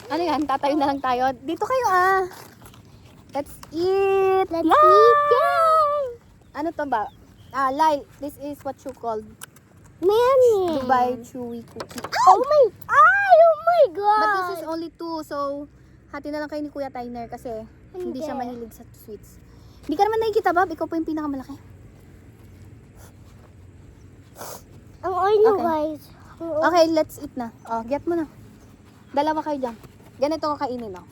Ano yan? Tatayo na lang tayo. Dito kayo ah. Let's eat. Let's eat. Yay! Ano to ba? Lyle, this is what you call Manny. Dubai Chewy Cookie. Oh my. Oh my God. But this is only 2, so hati na lang kayo ni Kuya Tyner kasi hindi siya Hindi. mahilig sa sweets. Hindi ka naman nakikita, Bob. Ikaw po yung pinakamalaki. Ang oil Okay. guys. Okay, let's eat na. Oh, get mo na. Dalawa kayo dyan. Ganito ko kainin, oh.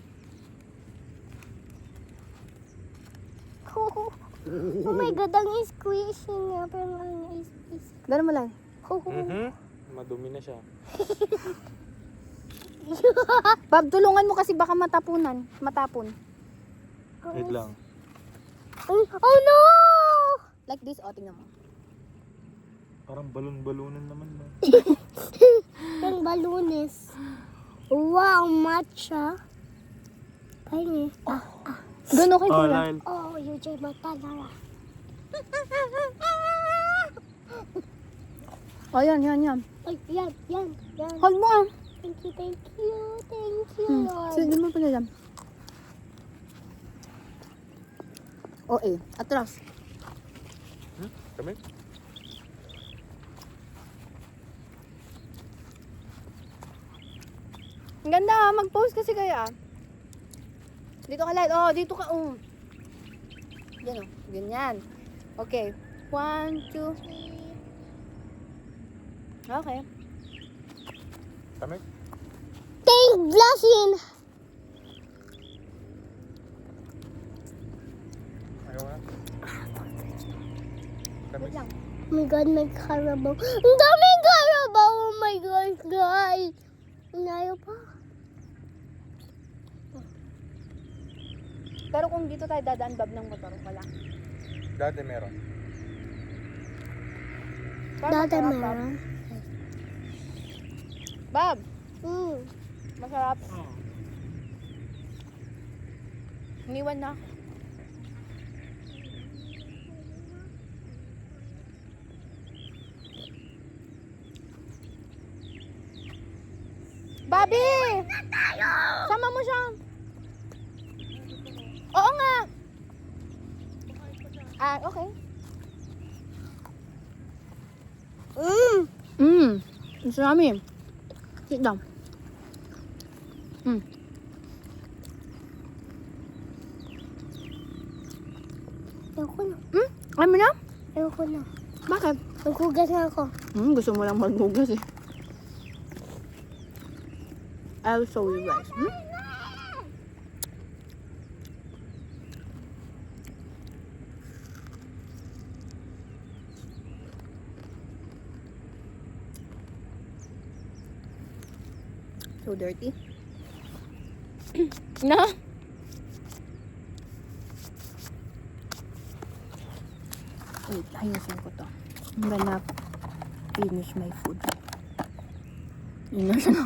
Oh my God, ang squishy nga. Pero ang is. Gano'n mo lang. Madumi na siya. Bob, tulungan mo kasi baka matapon. Wait lang. Oh no! Like this, oh, tingnan mo. Parang balon-balunan naman ba? Ang balunes. Wow, matcha. Pahingi. Doon okay, Oh, Kuya. Lyle. Oh, UJ Matalara. Oh, yan. Ay, yan. Hold mo, ah. Thank you, Lord. Sige mo pala dyan. Oh, atras. Kami? Ang ganda, ah. Mag-post kasi kayo, ah. Dito ka, Lyle. Oh, dito ka, oh. Yan, oh. Ganyan. Okay. 1, 2. Okay. Kami? Thank blessing. Ayaw na. Kami? Wait lang. Oh my God, may Carabao. Ang daming Carabao. Oh my God, guys. Inayo pa. Pero kung dito tayo dadaan, Bob, ng motor, wala. Dati meron. Dati Masarap, meron. Bob, Mm. masarap. Iniwan na ako. Bobby! Sama mo siya. Oo nga. Okay. Gusto namin. Sit down. Ayoko na. Alam mo na? Ayoko na. Bakit? Maghugas na ako. Gusto mo lang maghugas eh. I'll show you guys. So dirty. No? Wait, ayusin ko to. I'm gonna finish my food. Yun na siya na.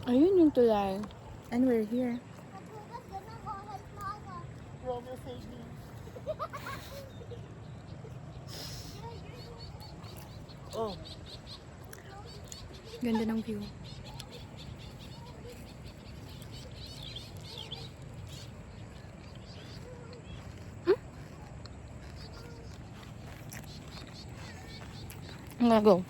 Ayun yung tulay. And we're here. Oh. Ganda ng view. I'm gonna go.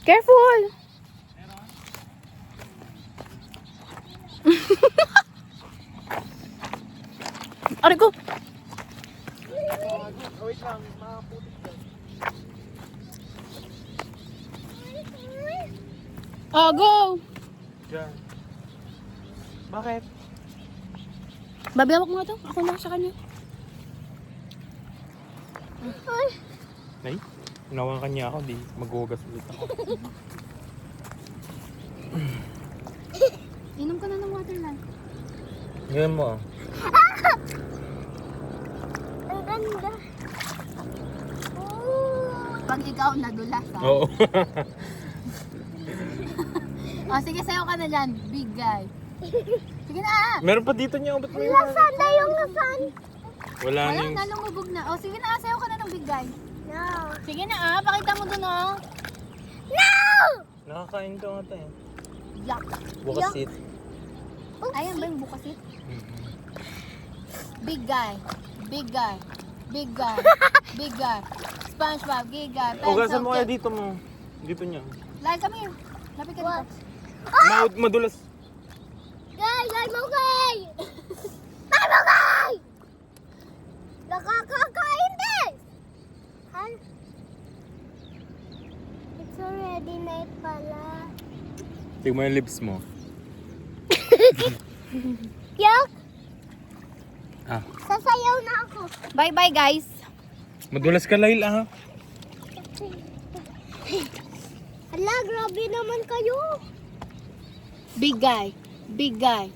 Careful! Aray ko! Wait lang, makaputik yan. Oh, go! Diyan. Bakit? Babiyawak mo nga to. Ako na sa kanya. Ay, Nay, inawan ka niya ako. Di maghugas ulit ako. Inom ka na ng water lang. Ganyan mo ah. ang ganda. Oh. Pag ikaw nadulas ha. Oo. Oh, sige, sayo ka na dyan. Big guy. Sige na. Meron pa dito niya. Ba't may Lasan na yung lasan. Wala na Wala, yung... nalumubog na. Oh, sige na, sayo ka na ng big guy. No. Sige na pakita mo dun No! Nakakain ka nga tayo. Yuck. Bukas sit. Ayan ba yung bukasit? Big guy. Big guy. Big guy. Big guy. SpongeBob, big guy. Ugasan mo kaya dito mo. Dito niya. Like, come here. Lapit ka What? dito. Madulas. Guys, I'm okay! I'm okay! Nakakakain din! Han? It's already night pala. Tignan mo yung lips mo. Yak! Ah. Sasayaw na ako. Bye-bye, guys. Madulas ka, Lail ah. Hala, grabe naman kayo. Big guy. Big guy.